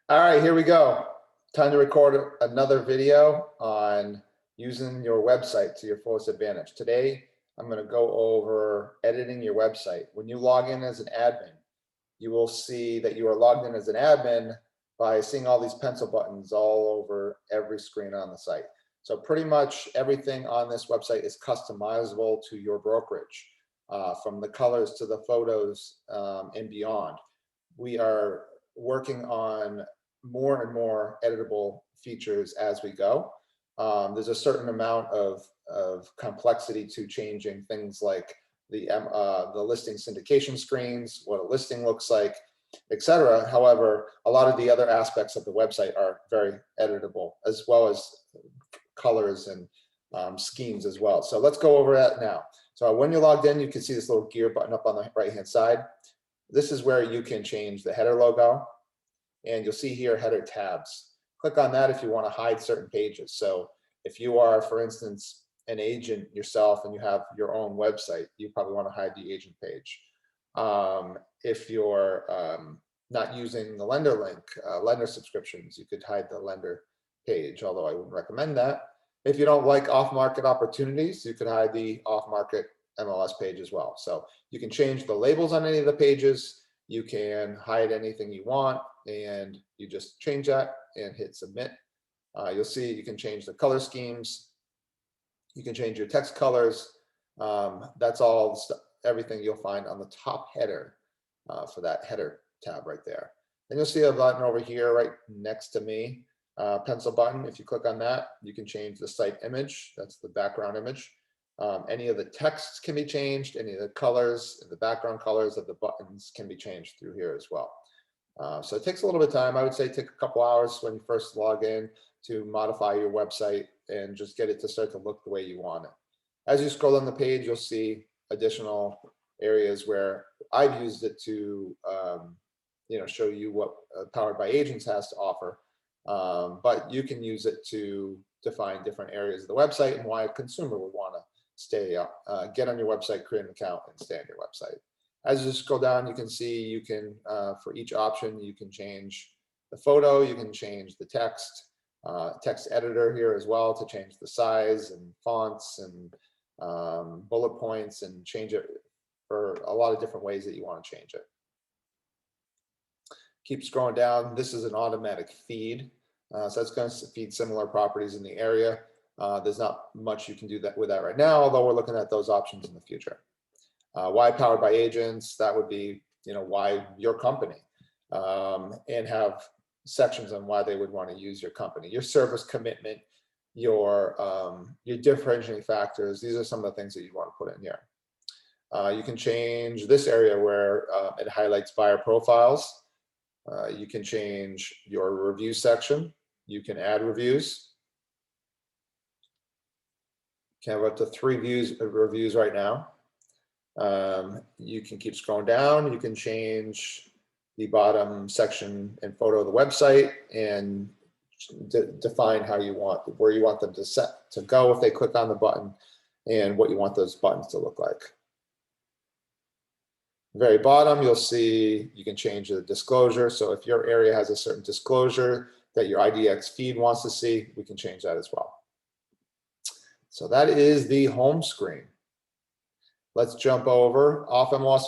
All right, here we go. Time to record another video on using your website to your fullest advantage. Today, I'm going to go over editing your website. When you log in as an admin, you will see that you are logged in as an admin by seeing all these pencil buttons all over every screen on the site. So pretty much everything on this website is customizable to your brokerage, from the colors to the photos and beyond. We are working on more and more editable features as we go. There's a certain amount of complexity to changing things like the listing syndication screens, what a listing looks like, etc. However, a lot of the other aspects of the website are very editable, as well as colors and schemes as well. So let's go over that now. So when you're logged in, you can see this little gear button up on the right-hand side. This is where you can change the header logo, and you'll see here header tabs. Click on that if you want to hide certain pages. So if you are, for instance, an agent yourself and you have your own website, you probably want to hide the agent page. If you're not using the lender link, lender subscriptions, you could hide the lender page, although I wouldn't recommend that. If you don't like off-market opportunities, you could hide the off-market MLS page as well. So you can change the labels on any of the pages. You can hide anything you want, and you just change that and hit submit. You'll see you can change the color schemes. You can change your text colors. That's all everything you'll find on the top header for that header tab right there. Then you'll see a button over here right next to me, pencil button. If you click on that, you can change the site image. That's the background image. Any of the texts can be changed. Any of the colors, the background colors of the buttons can be changed through here as well. So it takes a little bit of time. I would say take a couple hours when you first log in to modify your website and just get it to start to look the way you want it. As you scroll on the page, you'll see additional areas where I've used it to show you what Powered by Agents has to offer. But you can use it to define different areas of the website and why a consumer would want to stay up, get on your website, create an account, and stay on your website. As you scroll down, you can see you can, for each option, you can change the photo, you can change the text, text editor here as well to change the size and fonts and bullet points, and change it for a lot of different ways that you want to change it. Keep scrolling down. This is an automatic feed. So that's going to feed similar properties in the area. There's not much you can do with that right now, although we're looking at those options in the future. Why Powered by Agents? That would be, why your company, and have sections on why they would want to use your company, your service commitment, your differentiating factors. These are some of the things that you want to put in here. You can change this area where it highlights buyer profiles. You can change your review section. You can add reviews. You can have up to 3 reviews right now. You can keep scrolling down. You can change the bottom section and photo of the website and define how you want, where you want them to go if they click on the button, and what you want those buttons to look like. Very bottom, you'll see you can change the disclosure. So if your area has a certain disclosure that your IDX feed wants to see, we can change that as well. So that is the home screen. Let's jump over off MLS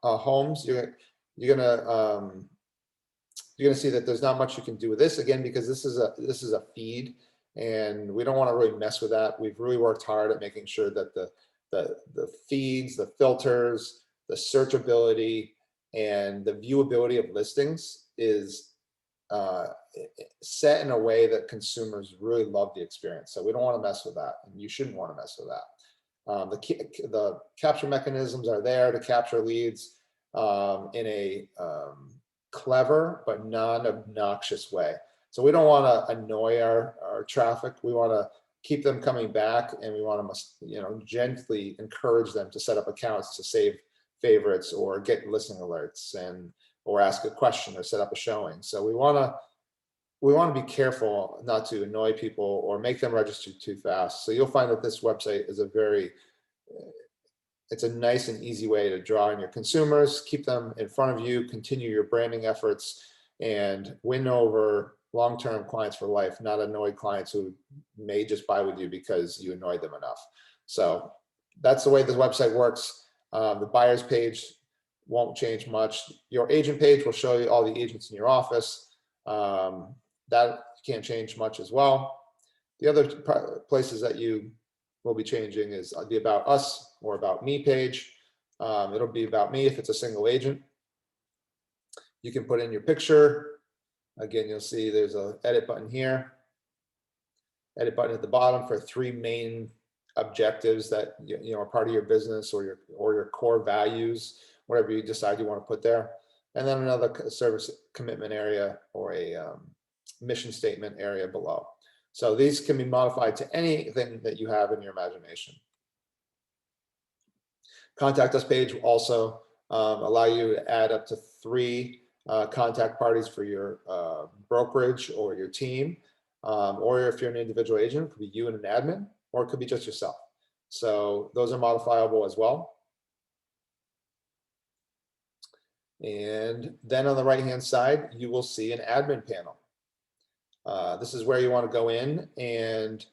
homes. You're gonna see that there's not much you can do with this, again, because this is a feed, and we don't want to really mess with that. We've really worked hard at making sure that the feeds, the filters, the searchability, and the viewability of listings is set in a way that consumers really love the experience. So we don't want to mess with that, and you shouldn't want to mess with that. The capture mechanisms are there to capture leads in a clever but non-obnoxious way. So we don't want to annoy our traffic. We want to keep them coming back, and we want to gently encourage them to set up accounts to save favorites or get listening alerts or ask a question or set up a showing. So we want to be careful not to annoy people or make them register too fast. So you'll find that this website is it's a nice and easy way to draw in your consumers, keep them in front of you, continue your branding efforts, and win over long-term clients for life, not annoyed clients who may just buy with you because you annoyed them enough. So that's the way this website works. The buyer's page won't change much. Your agent page will show you all the agents in your office. That can't change much as well. The other places that you will be changing is the About Us or About Me page. It'll be About Me if it's a single agent. You can put in your picture. Again, you'll see there's an edit button here, edit button at the bottom for 3 main objectives that you know are part of your business or your core values, whatever you decide you want to put there. And then another service commitment area or a mission statement area below. So these can be modified to anything that you have in your imagination. Contact us page will also allow you to add up to 3 contact parties for your brokerage or your team, or if you're an individual agent, it could be you and an admin, or it could be just yourself. So those are modifiable as well. And then on the right-hand side, you will see an admin panel. This is where you want to go in, and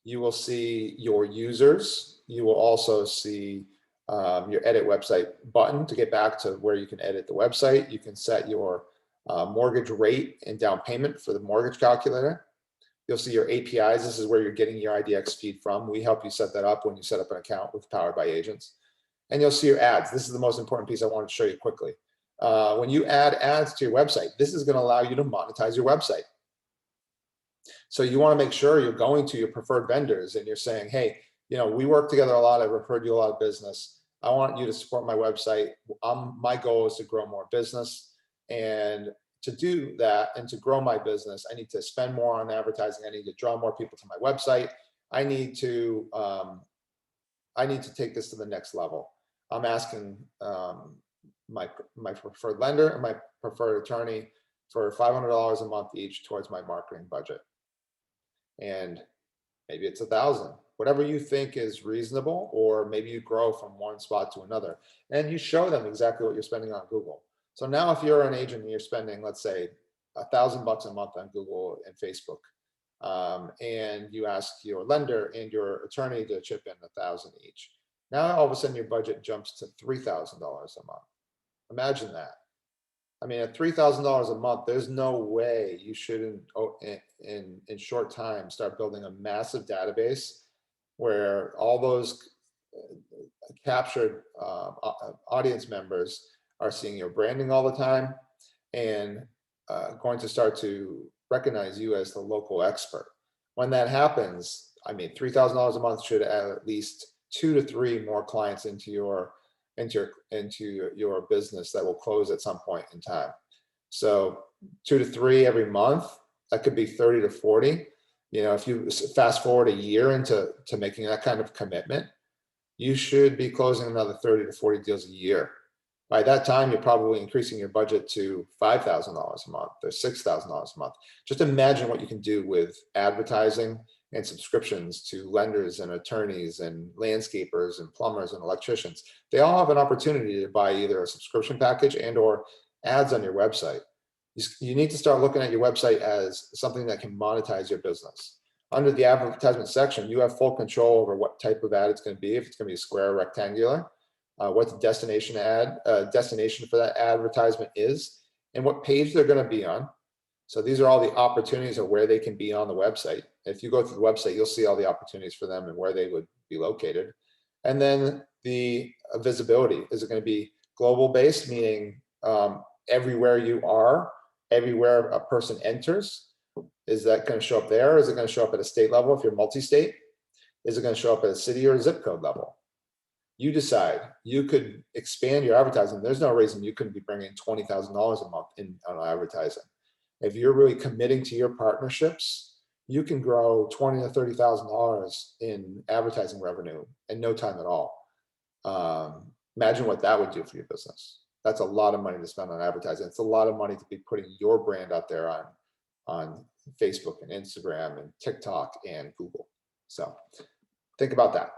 you will see your users. You will also see your edit website button to get back to where you can edit the website. You can set your mortgage rate and down payment for the mortgage calculator. You'll see your APIs. This is where you're getting your IDX feed from. We help you set that up when you set up an account with Powered by Agents. And you'll see your ads. This is the most important piece I wanted to show you quickly. When you add ads to your website, this is going to allow you to monetize your website. So you want to make sure you're going to your preferred vendors and you're saying, hey, you know, we work together a lot. I've referred you a lot of business. I want you to support my website. My goal is to grow more business. And to do that and to grow my business, I need to spend more on advertising. I need to draw more people to my website. I need to take this to the next level. I'm asking my preferred lender and my preferred attorney for $500 a month each towards my marketing budget. And maybe it's 1,000, whatever you think is reasonable, or maybe you grow from one spot to another and you show them exactly what you're spending on Google. So now if you're an agent and you're spending, let's say, $1,000 a month on Google and Facebook, and you ask your lender and your attorney to chip in 1,000 each, now all of a sudden your budget jumps to $3,000 a month. Imagine that. I mean, at $3,000 a month, there's no way you shouldn't, in short time, start building a massive database where all those captured audience members are seeing your branding all the time and going to start to recognize you as the local expert. When that happens, I mean, $3,000 a month should add at least 2 to 3 more clients into your business that will close at some point in time. So 2 to 3 every month, that could be 30 to 40. You know, if you fast forward a year into making that kind of commitment, you should be closing another 30 to 40 deals a year. By that time, you're probably increasing your budget to $5,000 a month or $6,000 a month. Just imagine what you can do with advertising and subscriptions to lenders and attorneys and landscapers and plumbers and electricians. They all have an opportunity to buy either a subscription package and or ads on your website. You need to start looking at your website as something that can monetize your business. Under the advertisement section, you have full control over what type of ad it's going to be, if it's going to be a square or rectangular, what the destination for that advertisement is, and what page they're going to be on. So these are all the opportunities of where they can be on the website. If you go to the website, you'll see all the opportunities for them and where they would be located. And then the visibility, is it going to be global based, meaning everywhere you are, everywhere a person enters? Is that going to show up there? Is it going to show up at a state level if you're multi-state? Is it going to show up at a city or a zip code level? You decide. You could expand your advertising. There's no reason you couldn't be bringing $20,000 a month in on advertising. If you're really committing to your partnerships, you can grow $20,000 to $30,000 in advertising revenue in no time at all. Imagine what that would do for your business. That's a lot of money to spend on advertising. It's a lot of money to be putting your brand out there on Facebook and Instagram and TikTok and Google. So think about that.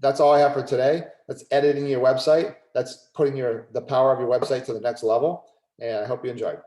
That's all I have for today. That's editing your website. That's putting the power of your website to the next level. And I hope you enjoyed.